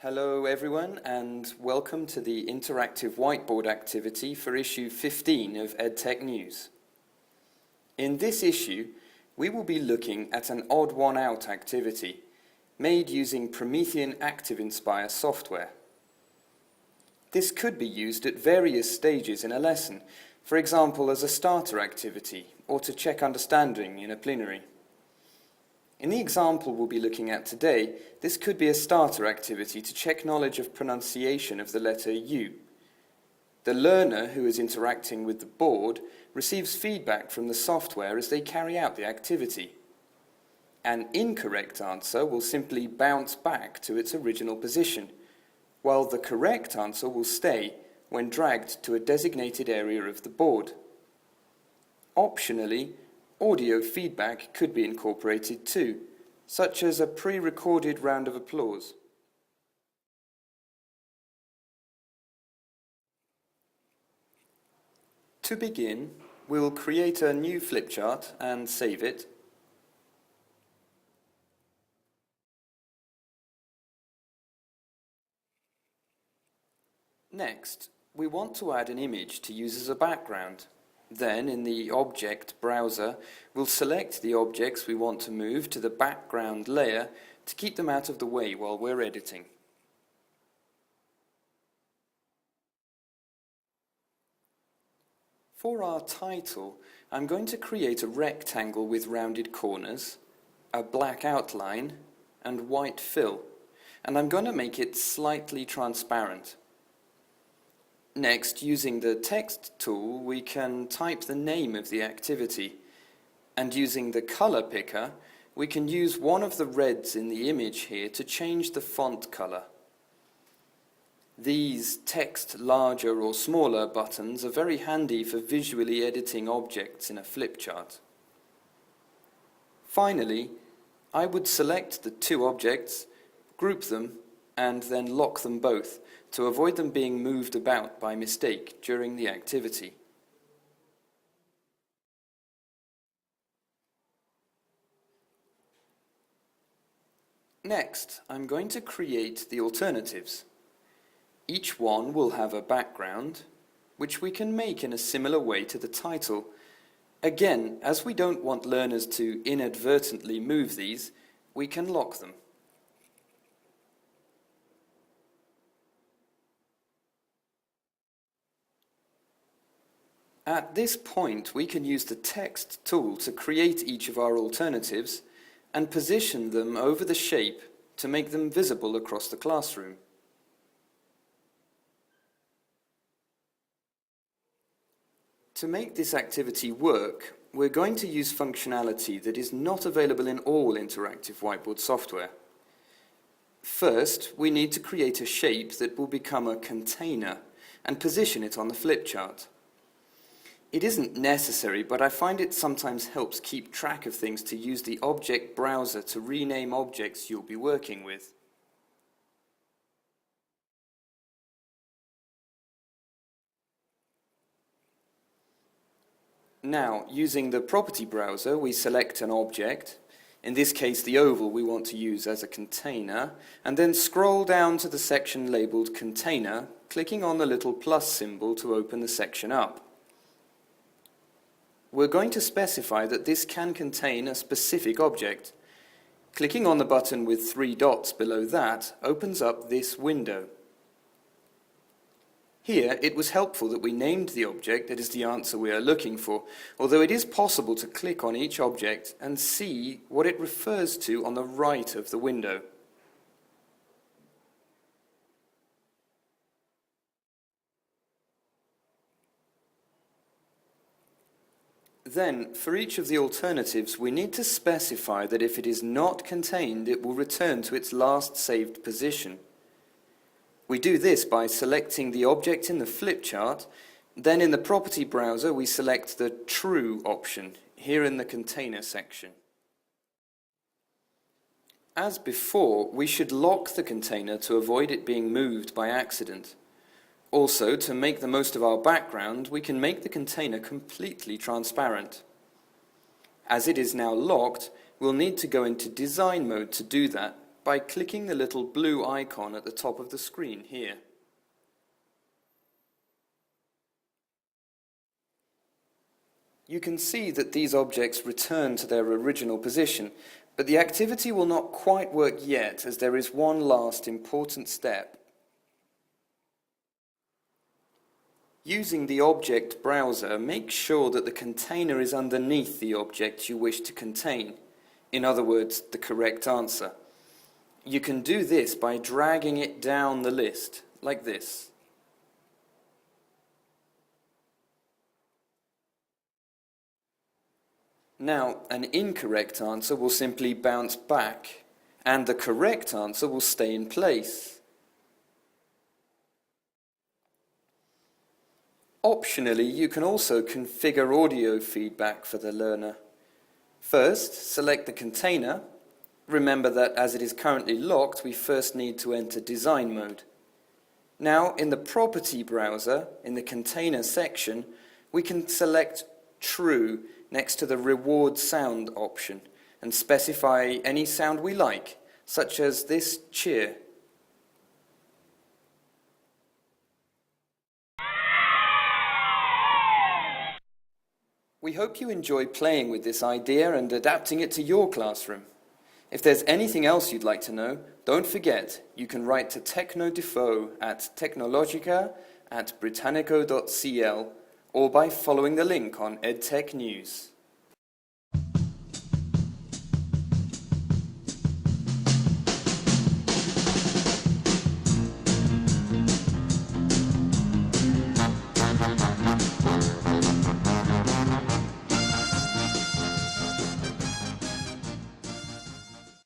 Hello everyone and welcome to the interactive whiteboard activity for issue 15 of EdTech News. In this issue, we will be looking at an odd one out activity made using Promethean ActiveInspire software. This could be used at various stages in a lesson, for example as a starter activity or to check understanding in a plenary. In the example we'll be looking at today, this could be a starter activity to check knowledge of pronunciation of the letter U. The learner who is interacting with the board receives feedback from the software as they carry out the activity. An incorrect answer will simply bounce back to its original position, while the correct answer will stay when dragged to a designated area of the board. Optionally, audio feedback could be incorporated too, such as a pre-recorded round of applause. To begin, we'll create a new flipchart and save it. Next, we want to add an image to use as a background. Then, in the Object browser, we'll select the objects we want to move to the background layer to keep them out of the way while we're editing. For our title, I'm going to create a rectangle with rounded corners, a black outline, and white fill, and I'm going to make it slightly transparent. Next, using the text tool, we can type the name of the activity, and using the color picker, we can use one of the reds in the image here to change the font color. These text larger or smaller buttons are very handy for visually editing objects in a flipchart. Finally, I would select the two objects, group them, and then lock them both to avoid them being moved about by mistake during the activity. Next, I'm going to create the alternatives. Each one will have a background, which we can make in a similar way to the title. Again, as we don't want learners to inadvertently move these, we can lock them. At this point, we can use the text tool to create each of our alternatives and position them over the shape to make them visible across the classroom. To make this activity work, we're going to use functionality that is not available in all interactive whiteboard software. First, we need to create a shape that will become a container and position it on the flipchart. It isn't necessary, but I find it sometimes helps keep track of things to use the Object browser to rename objects you'll be working with. Now, using the Property browser, we select an object, in this case the oval we want to use as a container, and then scroll down to the section labeled Container, clicking on the little plus symbol to open the section up. We're going to specify that this can contain a specific object. Clicking on the button with 3 dots below that opens up this window. Here, it was helpful that we named the object that is the answer we are looking for, although it is possible to click on each object and see what it refers to on the right of the window. Then, for each of the alternatives, we need to specify that if it is not contained, it will return to its last saved position. We do this by selecting the object in the flipchart, then in the Property browser we select the True option, here in the Container section. As before, we should lock the container to avoid it being moved by accident. Also, to make the most of our background, we can make the container completely transparent. As it is now locked, we'll need to go into design mode to do that, by clicking the little blue icon at the top of the screen here. You can see that these objects return to their original position, but the activity will not quite work yet, as there is one last important step. Using the object browser, make sure that the container is underneath the object you wish to contain. In other words, the correct answer. You can do this by dragging it down the list, like this. Now, an incorrect answer will simply bounce back, and the correct answer will stay in place. Optionally, you can also configure audio feedback for the learner. First, select the container. Remember that as it is currently locked, we first need to enter design mode. Now, in the property browser, in the container section, we can select true next to the reward sound option and specify any sound we like, such as this cheer. We hope you enjoy playing with this idea and adapting it to your classroom. If there's anything else you'd like to know, don't forget you can write to Technodefo at technologica@britannico.cl or by following the link on EdTech News.